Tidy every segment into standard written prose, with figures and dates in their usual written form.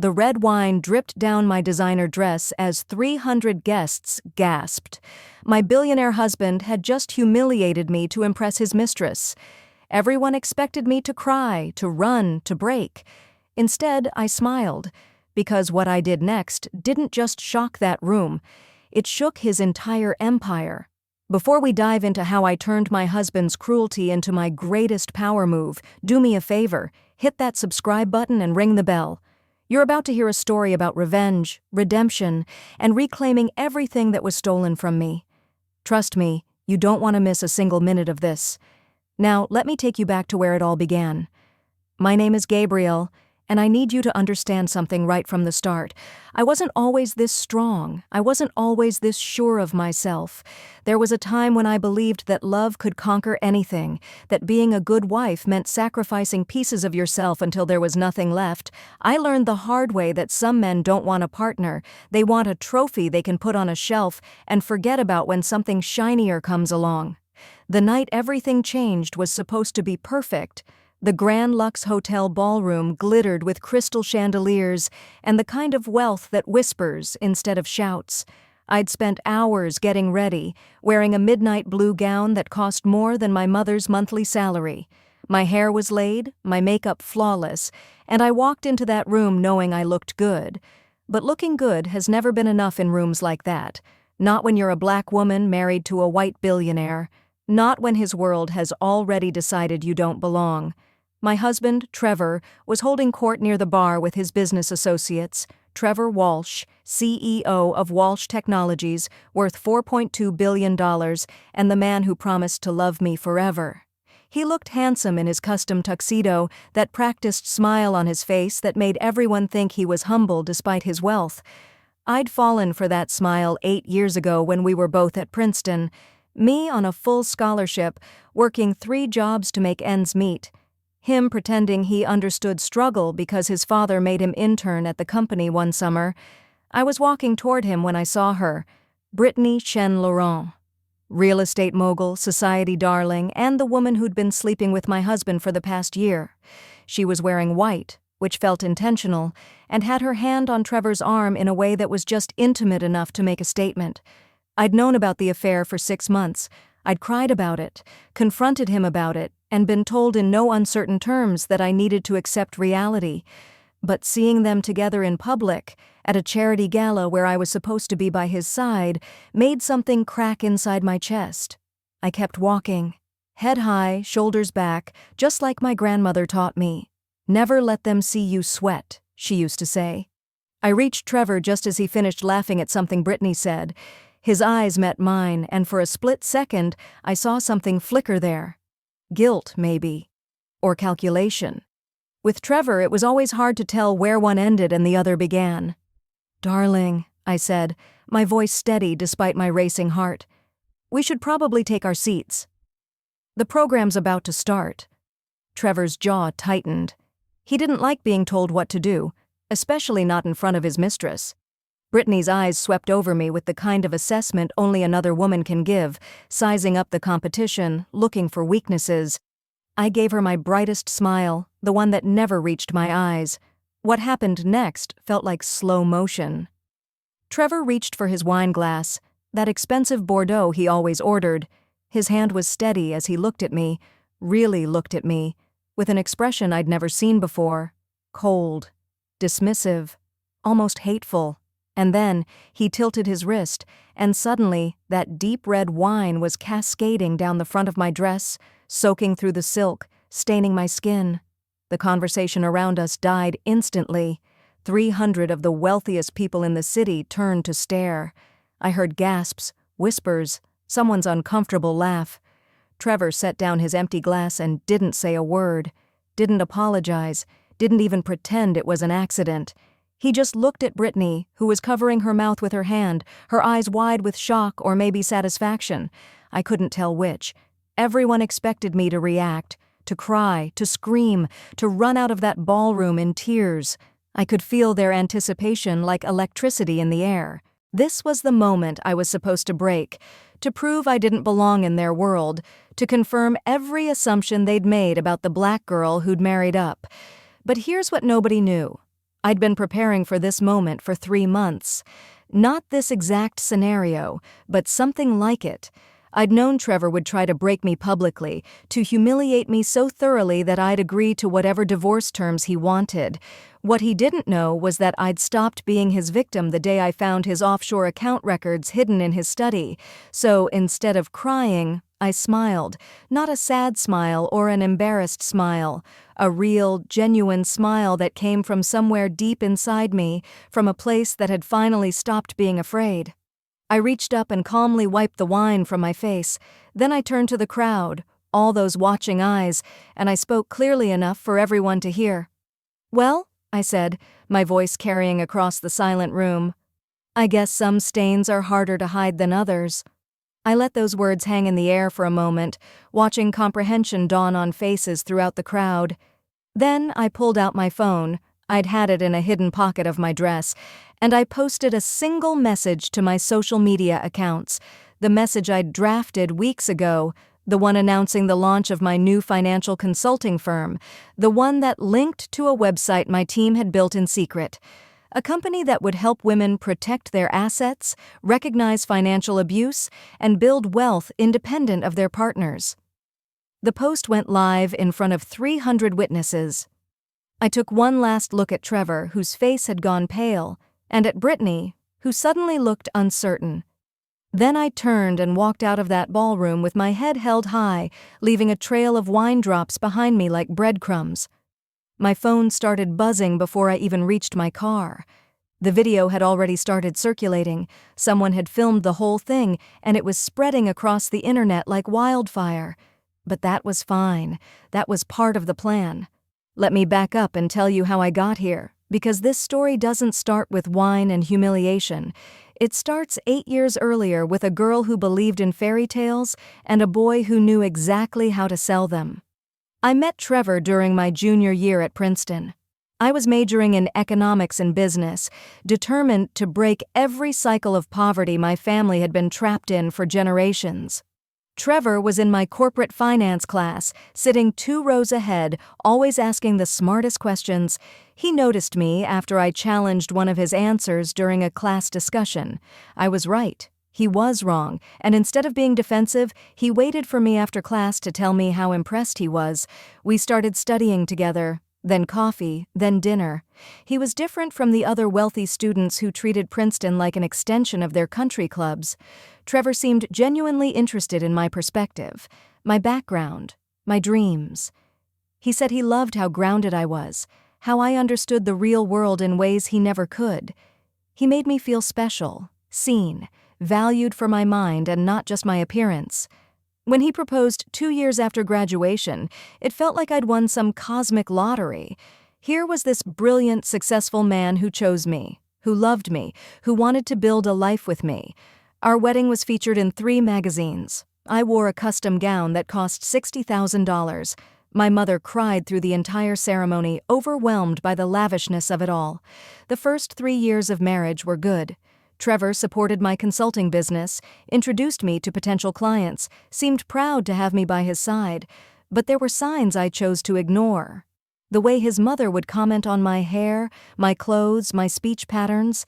The red wine dripped down my designer dress as 300 guests gasped. My billionaire husband had just humiliated me to impress his mistress. Everyone expected me to cry, to run, to break. Instead, I smiled, because what I did next didn't just shock that room, it shook his entire empire. Before we dive into how I turned my husband's cruelty into my greatest power move, do me a favor, hit that subscribe button and ring the bell. You're about to hear a story about revenge, redemption, and reclaiming everything that was stolen from me. Trust me, you don't want to miss a single minute of this. Now, let me take you back to where it all began. My name is Gabrielle, and I need you to understand something right from the start. I wasn't always this strong. I wasn't always this sure of myself. There was a time when I believed that love could conquer anything, that being a good wife meant sacrificing pieces of yourself until there was nothing left. I learned the hard way that some men don't want a partner. They want a trophy they can put on a shelf and forget about when something shinier comes along. The night everything changed was supposed to be perfect. The Grand Lux Hotel ballroom glittered with crystal chandeliers and the kind of wealth that whispers instead of shouts. I'd spent hours getting ready, wearing a midnight blue gown that cost more than my mother's monthly salary. My hair was laid, my makeup flawless, and I walked into that room knowing I looked good. But looking good has never been enough in rooms like that. Not when you're a black woman married to a white billionaire. Not when his world has already decided you don't belong. My husband, Trevor, was holding court near the bar with his business associates, Trevor Walsh, CEO of Walsh Technologies, worth $4.2 billion, and the man who promised to love me forever. He looked handsome in his custom tuxedo, that practiced smile on his face that made everyone think he was humble despite his wealth. I'd fallen for that smile 8 years ago when we were both at Princeton. Me on a full scholarship, working 3 jobs to make ends meet. Him pretending he understood struggle because his father made him intern at the company one summer. I was walking toward him when I saw her, Brittany Chen Laurent. Real estate mogul, society darling, and the woman who'd been sleeping with my husband for the past year. She was wearing white, which felt intentional, and had her hand on Trevor's arm in a way that was just intimate enough to make a statement. I'd known about the affair for 6 months. I'd cried about it, confronted him about it, and been told in no uncertain terms that I needed to accept reality. But seeing them together in public, at a charity gala where I was supposed to be by his side, made something crack inside my chest. I kept walking, head high, shoulders back, just like my grandmother taught me. Never let them see you sweat, she used to say. I reached Trevor just as he finished laughing at something Brittany said. His eyes met mine, and for a split second, I saw something flicker there. Guilt, maybe. Or calculation. With Trevor, it was always hard to tell where one ended and the other began. "Darling," I said, my voice steady despite my racing heart. "We should probably take our seats. The program's about to start." Trevor's jaw tightened. He didn't like being told what to do, especially not in front of his mistress. Brittany's eyes swept over me with the kind of assessment only another woman can give, sizing up the competition, looking for weaknesses. I gave her my brightest smile, the one that never reached my eyes. What happened next felt like slow motion. Trevor reached for his wine glass, that expensive Bordeaux he always ordered. His hand was steady as he looked at me, really looked at me, with an expression I'd never seen before. Cold, dismissive, almost hateful. And then he tilted his wrist, and suddenly that deep red wine was cascading down the front of my dress, soaking through the silk, staining my skin. The conversation around us died instantly. 300 of the wealthiest people in the city turned to stare. I heard gasps, whispers, someone's uncomfortable laugh. Trevor set down his empty glass and didn't say a word, didn't apologize, didn't even pretend it was an accident. He just looked at Brittany, who was covering her mouth with her hand, her eyes wide with shock or maybe satisfaction. I couldn't tell which. Everyone expected me to react, to cry, to scream, to run out of that ballroom in tears. I could feel their anticipation like electricity in the air. This was the moment I was supposed to break, to prove I didn't belong in their world, to confirm every assumption they'd made about the black girl who'd married up. But here's what nobody knew. I'd been preparing for this moment for 3 months. Not this exact scenario, but something like it. I'd known Trevor would try to break me publicly, to humiliate me so thoroughly that I'd agree to whatever divorce terms he wanted. What he didn't know was that I'd stopped being his victim the day I found his offshore account records hidden in his study. So instead of crying, I smiled. Not a sad smile or an embarrassed smile. A real, genuine smile that came from somewhere deep inside me, from a place that had finally stopped being afraid. I reached up and calmly wiped the wine from my face. Then I turned to the crowd, all those watching eyes, and I spoke clearly enough for everyone to hear. "Well," I said, my voice carrying across the silent room, "I guess some stains are harder to hide than others." I let those words hang in the air for a moment, watching comprehension dawn on faces throughout the crowd. Then I pulled out my phone. I'd had it in a hidden pocket of my dress, and I posted a single message to my social media accounts, the message I'd drafted weeks ago, the one announcing the launch of my new financial consulting firm, the one that linked to a website my team had built in secret, a company that would help women protect their assets, recognize financial abuse, and build wealth independent of their partners. The post went live in front of 300 witnesses. I took one last look at Trevor, whose face had gone pale, and at Brittany, who suddenly looked uncertain. Then I turned and walked out of that ballroom with my head held high, leaving a trail of wine drops behind me like breadcrumbs. My phone started buzzing before I even reached my car. The video had already started circulating. Someone had filmed the whole thing, and it was spreading across the internet like wildfire. But that was fine. That was part of the plan. Let me back up and tell you how I got here, because this story doesn't start with wine and humiliation. It starts 8 years earlier with a girl who believed in fairy tales and a boy who knew exactly how to sell them. I met Trevor during my junior year at Princeton. I was majoring in economics and business, determined to break every cycle of poverty my family had been trapped in for generations. Trevor was in my corporate finance class, sitting 2 rows ahead, always asking the smartest questions. He noticed me after I challenged one of his answers during a class discussion. I was right. He was wrong, and instead of being defensive, he waited for me after class to tell me how impressed he was. We started studying together, then coffee, then dinner. He was different from the other wealthy students who treated Princeton like an extension of their country clubs. Trevor seemed genuinely interested in my perspective, my background, my dreams. He said he loved how grounded I was, how I understood the real world in ways he never could. He made me feel special, seen, valued for my mind and not just my appearance. When he proposed 2 years after graduation, it felt like I'd won some cosmic lottery. Here was this brilliant, successful man who chose me, who loved me, who wanted to build a life with me. Our wedding was featured in 3 magazines. I wore a custom gown that cost $60,000. My mother cried through the entire ceremony, overwhelmed by the lavishness of it all. The first 3 years of marriage were good. Trevor supported my consulting business, introduced me to potential clients, seemed proud to have me by his side, but there were signs I chose to ignore. The way his mother would comment on my hair, my clothes, my speech patterns,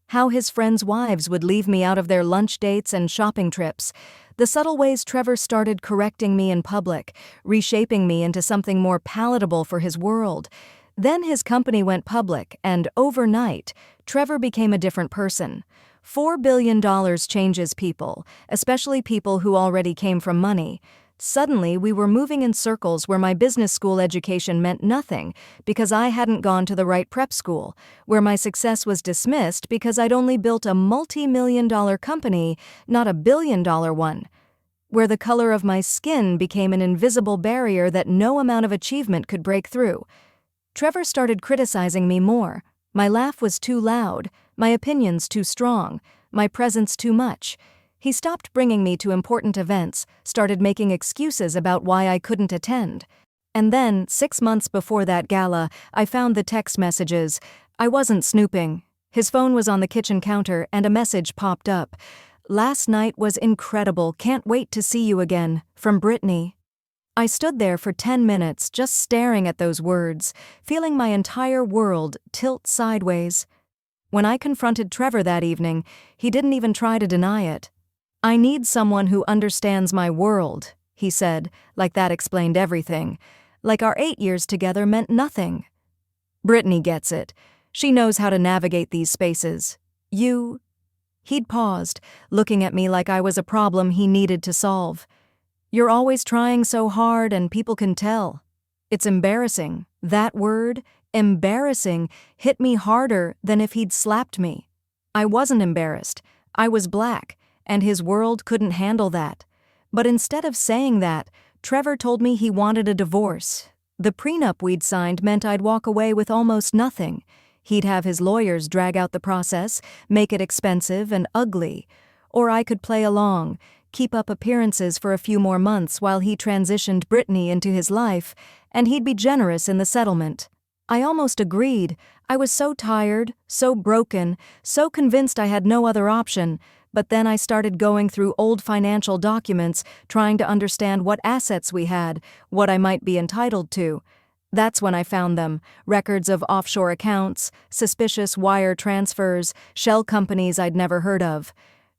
how his friends' wives would leave me out of their lunch dates and shopping trips, the subtle ways Trevor started correcting me in public, reshaping me into something more palatable for his world. Then his company went public, and overnight, Trevor became a different person. $4 billion changes people, especially people who already came from money. Suddenly, we were moving in circles where my business school education meant nothing because I hadn't gone to the right prep school, where my success was dismissed because I'd only built a multi-million-dollar company, not a billion-dollar one, where the color of my skin became an invisible barrier that no amount of achievement could break through. Trevor started criticizing me more. My laugh was too loud, my opinions too strong, my presence too much. He stopped bringing me to important events, started making excuses about why I couldn't attend. And then, 6 months before that gala, I found the text messages. I wasn't snooping. His phone was on the kitchen counter and a message popped up. "Last night was incredible, can't wait to see you again," from Brittany. I stood there for 10 minutes just staring at those words, feeling my entire world tilt sideways. When I confronted Trevor that evening, he didn't even try to deny it. "I need someone who understands my world," he said, like that explained everything. Like our 8 years together meant nothing. "Brittany gets it. She knows how to navigate these spaces. He'd paused, looking at me like I was a problem he needed to solve. "You're always trying so hard and people can tell." It's embarrassing. That word, embarrassing, hit me harder than if he'd slapped me. I wasn't embarrassed. I was black, and his world couldn't handle that. But instead of saying that, Trevor told me he wanted a divorce. The prenup we'd signed meant I'd walk away with almost nothing. He'd have his lawyers drag out the process, make it expensive and ugly. Or I could play along, keep up appearances for a few more months while he transitioned Brittany into his life, and he'd be generous in the settlement. I almost agreed. I was so tired, so broken, so convinced I had no other option, but then I started going through old financial documents, trying to understand what assets we had, what I might be entitled to. That's when I found them: records of offshore accounts, suspicious wire transfers, shell companies I'd never heard of.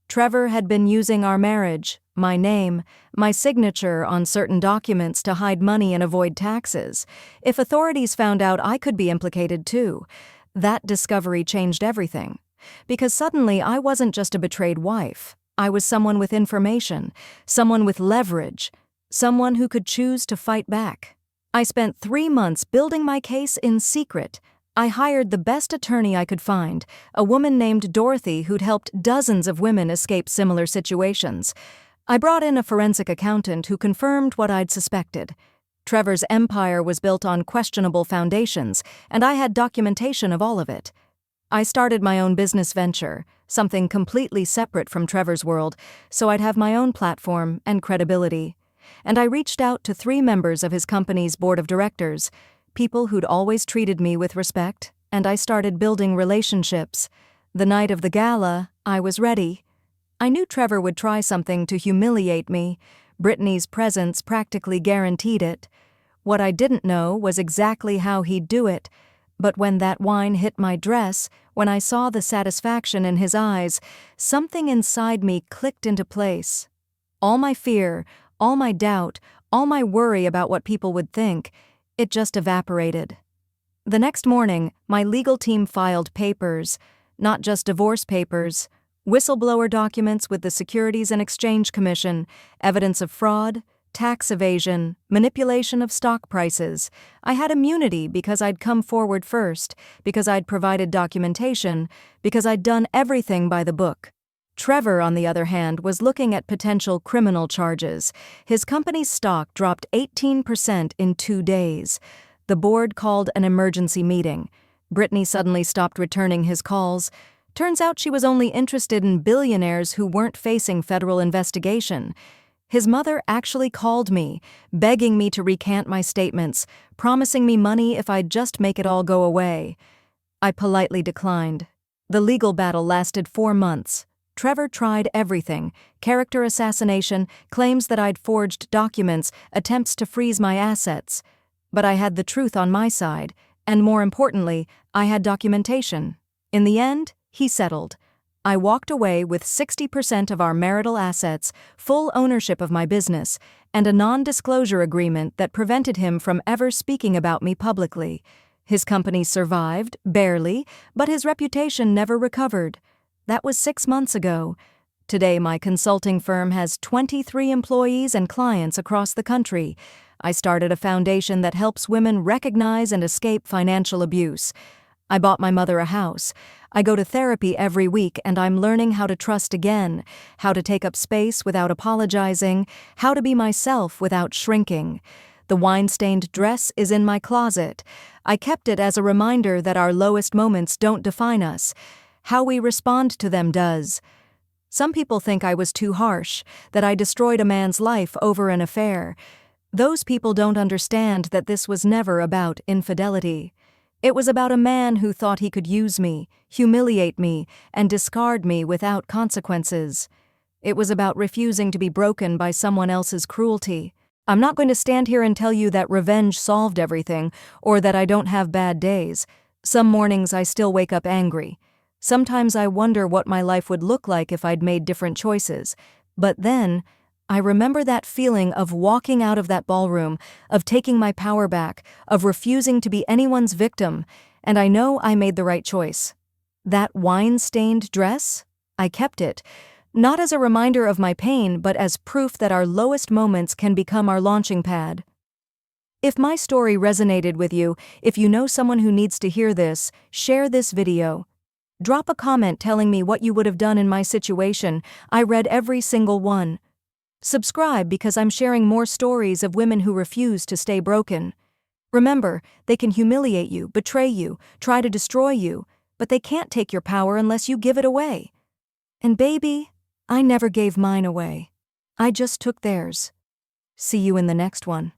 Trevor had been using our marriage, my name, my signature on certain documents to hide money and avoid taxes. If authorities found out, I could be implicated too. That discovery changed everything. Because suddenly I wasn't just a betrayed wife. I was someone with information, someone with leverage, someone who could choose to fight back. I spent 3 months building my case in secret. I hired the best attorney I could find, a woman named Dorothy who'd helped dozens of women escape similar situations. I brought in a forensic accountant who confirmed what I'd suspected. Trevor's empire was built on questionable foundations, and I had documentation of all of it. I started my own business venture, something completely separate from Trevor's world, so I'd have my own platform and credibility. And I reached out to 3 members of his company's board of directors, people who'd always treated me with respect, and I started building relationships. The night of the gala, I was ready. I knew Trevor would try something to humiliate me. Brittany's presence practically guaranteed it. What I didn't know was exactly how he'd do it. But when that wine hit my dress, when I saw the satisfaction in his eyes, something inside me clicked into place. All my fear, all my doubt, all my worry about what people would think, it just evaporated. The next morning, my legal team filed papers, not just divorce papers, whistleblower documents with the Securities and Exchange Commission, evidence of fraud, tax evasion, manipulation of stock prices. I had immunity because I'd come forward first, because I'd provided documentation, because I'd done everything by the book. Trevor, on the other hand, was looking at potential criminal charges. His company's stock dropped 18% in 2 days. The board called an emergency meeting. Brittany suddenly stopped returning his calls. Turns out she was only interested in billionaires who weren't facing federal investigation. His mother actually called me, begging me to recant my statements, promising me money if I'd just make it all go away. I politely declined. The legal battle lasted 4 months. Trevor tried everything: character assassination, claims that I'd forged documents, attempts to freeze my assets. But I had the truth on my side, and more importantly, I had documentation. In the end, he settled. I walked away with 60% of our marital assets, full ownership of my business, and a non-disclosure agreement that prevented him from ever speaking about me publicly. His company survived, barely, but his reputation never recovered. That was 6 months ago. Today, my consulting firm has 23 employees and clients across the country. I started a foundation that helps women recognize and escape financial abuse. I bought my mother a house. I go to therapy every week, and I'm learning how to trust again, how to take up space without apologizing, how to be myself without shrinking. The wine-stained dress is in my closet. I kept it as a reminder that our lowest moments don't define us. How we respond to them does. Some people think I was too harsh, that I destroyed a man's life over an affair. Those people don't understand that this was never about infidelity. It was about a man who thought he could use me, humiliate me, and discard me without consequences. It was about refusing to be broken by someone else's cruelty. I'm not going to stand here and tell you that revenge solved everything, or that I don't have bad days. Some mornings I still wake up angry. Sometimes I wonder what my life would look like if I'd made different choices. But then, I remember that feeling of walking out of that ballroom, of taking my power back, of refusing to be anyone's victim, and I know I made the right choice. That wine-stained dress? I kept it. Not as a reminder of my pain, but as proof that our lowest moments can become our launching pad. If my story resonated with you, if you know someone who needs to hear this, share this video. Drop a comment telling me what you would have done in my situation. I read every single one. Subscribe because I'm sharing more stories of women who refuse to stay broken. Remember, they can humiliate you, betray you, try to destroy you, but they can't take your power unless you give it away. And baby, I never gave mine away. I just took theirs. See you in the next one.